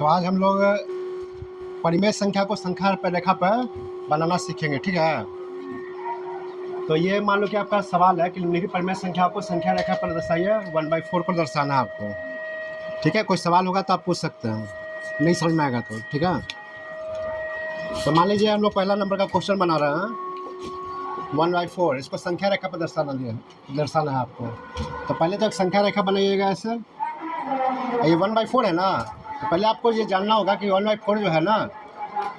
तो आज हम लोग परिमेय संख्या को संख्या पर रेखा पर बनाना सीखेंगे, ठीक है। तो ये मान लो कि आपका सवाल है कि निम्नलिखित परिमेय संख्या को संख्या रेखा पर दर्शाइए, 1/4 पर दर्शाना है आपको, ठीक है। कोई सवाल होगा तो आप पूछ सकते हैं, नहीं समझ में आएगा तो, ठीक है। तो मान लीजिए हम लोग पहला नंबर का क्वेश्चन बना रहे हैं, 1/4, इसको संख्या रेखा पर दर्शाना है आपको। तो पहले तो एक संख्या रेखा बनाइएगा ऐसे। ये 1/4 है ना, तो पहले आपको ये जानना होगा कि 1/4 जो है ना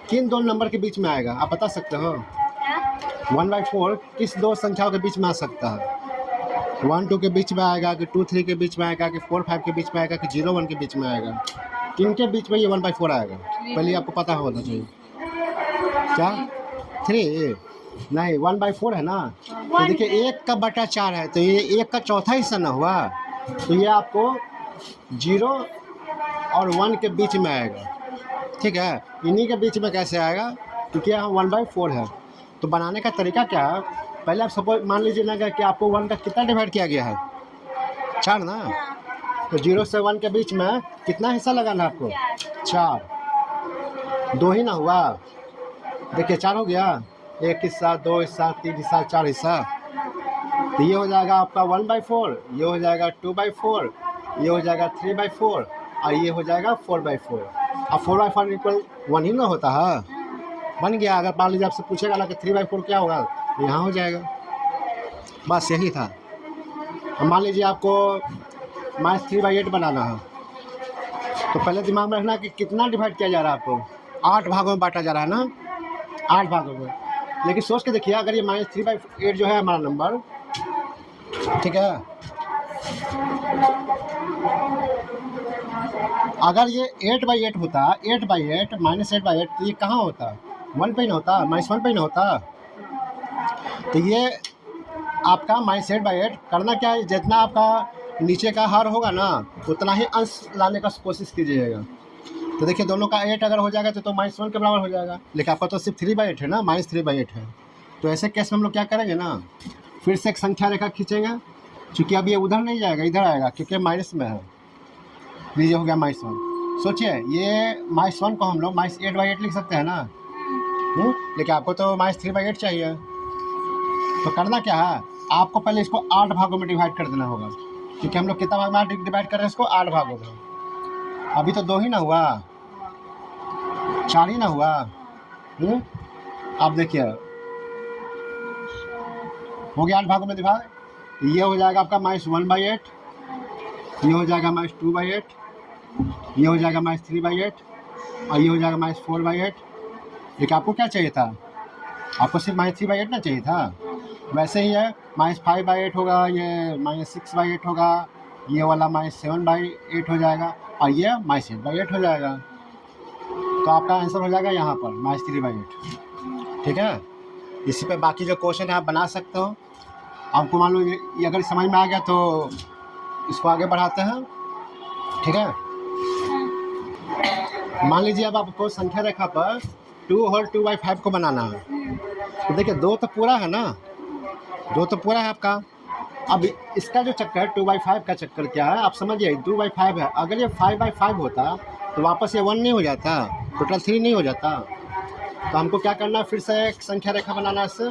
किन दो नंबर के बीच में आएगा, आप बता सकते हो। 1/4 किस दो संख्याओं के बीच में आ सकता है? 1-2 के बीच में आएगा कि 2-3 के बीच में आएगा कि 4-5 के बीच में आएगा कि 0-1 के बीच में आएगा? किन के बीच में ये 1/4 आएगा पहले आपको पता होना चाहिए। क्या 3 नहीं, 1/4 है ना। तो देखिए 1/4 है, तो ये 1 का चौथा हिस्सा ना हुआ, तो ये आपको 0 और 1 के बीच में आएगा, ठीक है। इन्हीं के बीच में कैसे आएगा, क्योंकि यहाँ 1/4 है। तो बनाने का तरीका क्या है, पहले आप सपोज मान लीजिए ना कि आपको 1 का कितना डिवाइड किया गया है, 4 ना। तो 0 से 1 के बीच में कितना हिस्सा लगाना है आपको, 4। 2 ही ना हुआ, देखिए 4 हो गया, 1 हिस्सा, 2 हिस्सा, 3 हिस्सा, 4 हिस्सा। तो ये हो जाएगा आपका 1/4, ये हो जाएगा 2/4, ये हो जाएगा 3/4 और ये हो जाएगा 4/4। अब 4/4 इक्वल 1 ही ना होता है, बन गया। अगर मान लीजिए आपसे पूछेगा ना कि 3/4 क्या होगा, तो यहाँ हो जाएगा, बस यही था। अब मान लीजिए आपको -3/8 बनाना है, तो पहले दिमाग में रखना कि कितना डिवाइड किया जा रहा है आपको, 8 भागों में बांटा जा रहा है ना, 8 भागों में। लेकिन सोच के देखिए, अगर ये -3/8 जो है हमारा नंबर, ठीक है, अगर ये 8/8 होता, 8/8 -8/8, तो ये कहाँ होता, 1 पे ही ना होता, -1 पे ही ना होता। तो ये आपका -8/8 करना क्या है, जितना आपका नीचे का हर होगा ना उतना ही अंश लाने का कोशिश कीजिएगा। तो देखिए दोनों का 8 अगर हो जाएगा तो -1 के बराबर हो जाएगा, लेकिन आपका तो सिर्फ 3/8 है ना, -3/8 है। तो ऐसे केस में हम लोग क्या करेंगे ना, फिर से एक संख्या रेखा खींचेंगे, क्योंकि अब ये उधर नहीं जाएगा, इधर आएगा, क्योंकि माइनस में है। लीजिए हो गया -1। सोचिए ये -1 को हम लोग -8/8 लिख सकते हैं ना, लेकिन आपको तो -3/8 चाहिए। तो करना क्या है, आपको पहले इसको 8 भागों में डिवाइड कर देना होगा, क्योंकि हम लोग कितना भाग में डिवाइड कर रहे हैं इसको, 8 भागों में। अभी तो 2 ही ना हुआ, 4 ही ना हुआ। आप देखिए हो गया 8 भागों में डिवाइड। ये हो जाएगा आपका -1/8, ये हो जाएगा -2/8, ये हो जाएगा -3/8 और ये हो जाएगा -4/8। लेकिन आपको क्या चाहिए था, आपको सिर्फ -3/8 ना चाहिए था। वैसे ही है, -5/8 होगा, ये -6/8 होगा, ये वाला -7/8 हो जाएगा और ये -8/8 हो जाएगा। तो आपका आंसर हो जाएगा यहाँ पर -3/8, ठीक है। इसी पे बाकी जो क्वेश्चन है आप बना सकते हो। आपको मान लो ये अगर समझ में आ गया तो इसको आगे बढ़ाते हैं, ठीक है। मान लीजिए अब आपको संख्या रेखा पर 2 और 2/5 को बनाना है। तो देखिए 2 तो पूरा है ना, 2 तो पूरा है आपका। अब इसका जो चक्कर 2/5 का चक्कर क्या है, आप समझिए 2/5 है, अगर ये 5/5 होता तो वापस ये 1 नहीं हो जाता, टोटल 3 नहीं हो जाता। तो हमको क्या करना है, फिर से एक संख्या रेखा बनाना है इससे,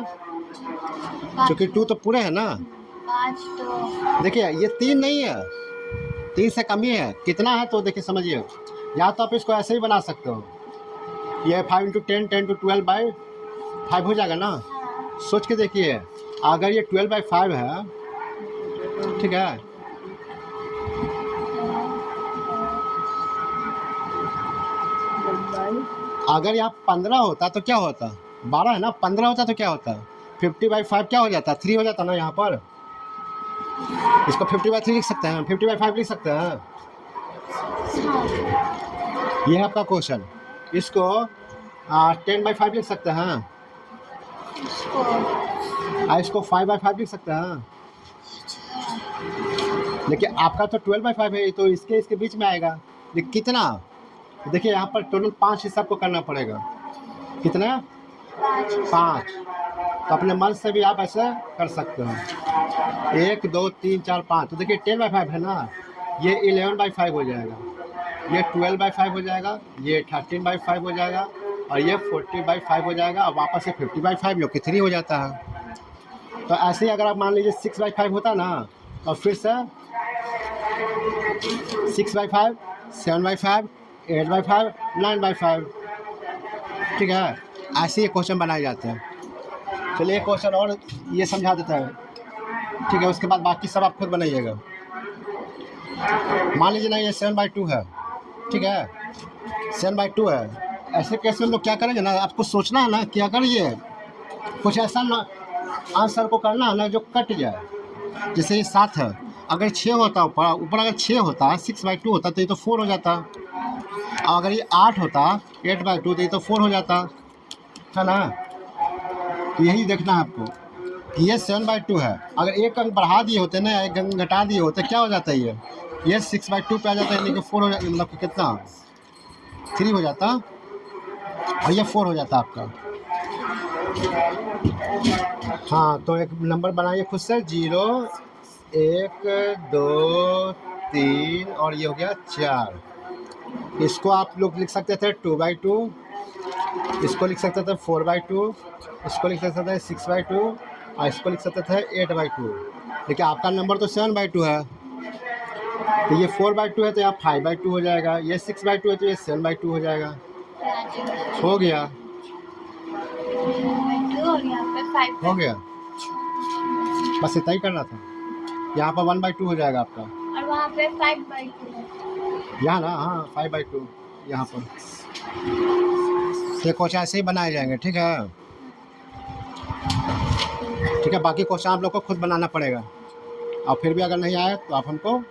क्योंकि 2 तो पूरे है ना। देखिए ये 3 नहीं है, 3 से कम ही है, कितना है तो देखिए समझिए। या तो आप इसको ऐसे ही बना सकते हो, ये 5 × 10 10 × 12/5 हो जाएगा ना। सोच के देखिए, अगर ये 12/5 है, ठीक है, अगर यहाँ 15 होता तो क्या होता, 12 है ना, 15 होता तो क्या होता, 50/5 क्या हो जाता, 3 हो जाता ना यहाँ पर। इसको 50/3 लिख सकते हैं, 50/5 लिख सकते हैं। ये है आपका क्वेश्चन। इसको 10/5 लिख सकते हैं, इसको 5/5 लिख सकते हैं। देखिए आपका तो 12/5 है, तो इसके बीच में आएगा, लेकिन कितना, देखिए यहाँ पर टोटल 5 हिस्सा को करना पड़ेगा। कितना, 5। तो अपने मन से भी आप ऐसे कर सकते हो, 1 2 3 4 5। तो देखिए 10/5 है ना, ये 11/5 हो जाएगा। ये 12/5 हो जाएगा, ये 13/5 हो जाएगा और ये 40/5 हो जाएगा और वापस से 50/5 जो कि 3 हो जाता है। तो ऐसे ही अगर आप मान लीजिए 6/5 होता ना और फिर से 6/5, 7/5, 8/5, 9/5, ठीक है। ऐसे ही क्वेश्चन बनाए जाते हैं। चलिए एक क्वेश्चन और ये समझा देता है, ठीक है। उसके बाद बाकी सब आप खुद बनाइएगा। मान लीजिए ना ये 7/2 है, ठीक है, 7/2 है। ऐसे केस में हम लोग क्या करेंगे ना, आपको सोचना है ना क्या करिए, कुछ ऐसा ना आंसर को करना है ना जो कट जाए। जैसे ये 7 है, अगर 6 होता ऊपर ऊपर अगर 6 होता, 6/2 होता तो ये तो 4 हो जाता। और अगर ये 8 होता, 8/2, तो ये तो 4 हो जाता है ना। तो यही देखना है आपको कि ये 7/2 है। अगर एक अंक बढ़ा दिए होते ना, एक अंक घटा दिए होते, क्या हो जाता है ये 6/2 पे आ जाता है, यानी कि 4 हो जाता, मतलब कि कितना 3 हो जाता और ये 4 हो जाता आपका। हाँ, तो एक नंबर बनाइए खुद से, 0, 1, 2, 3 और ये हो गया 4। इसको आप लोग लिख सकते थे 2/2, इसको लिख सकते थे 4/2, इसको लिख सकते थे 6/2 और इसको लिख सकते थे 8/2। देखिए आपका नंबर तो 7/2 है, तो ये 4/2 है तो यहाँ 5/2 हो जाएगा, ये 6/2 है तो ये 7/2 हो जाएगा। हो गया, और यहाँ पे 5 हो गया, बस इतना ही करना था। यहाँ पर 1/2 हो जाएगा आपका, और वहाँ पे 5/2। यहाँ ना, हाँ 5/2 यहाँ पर। ये क्वेश्चन ऐसे ही बनाए जाएंगे, ठीक है। ठीक है, बाकी क्वेश्चन आप लोग को खुद बनाना पड़ेगा और फिर भी अगर नहीं आए तो आप हमको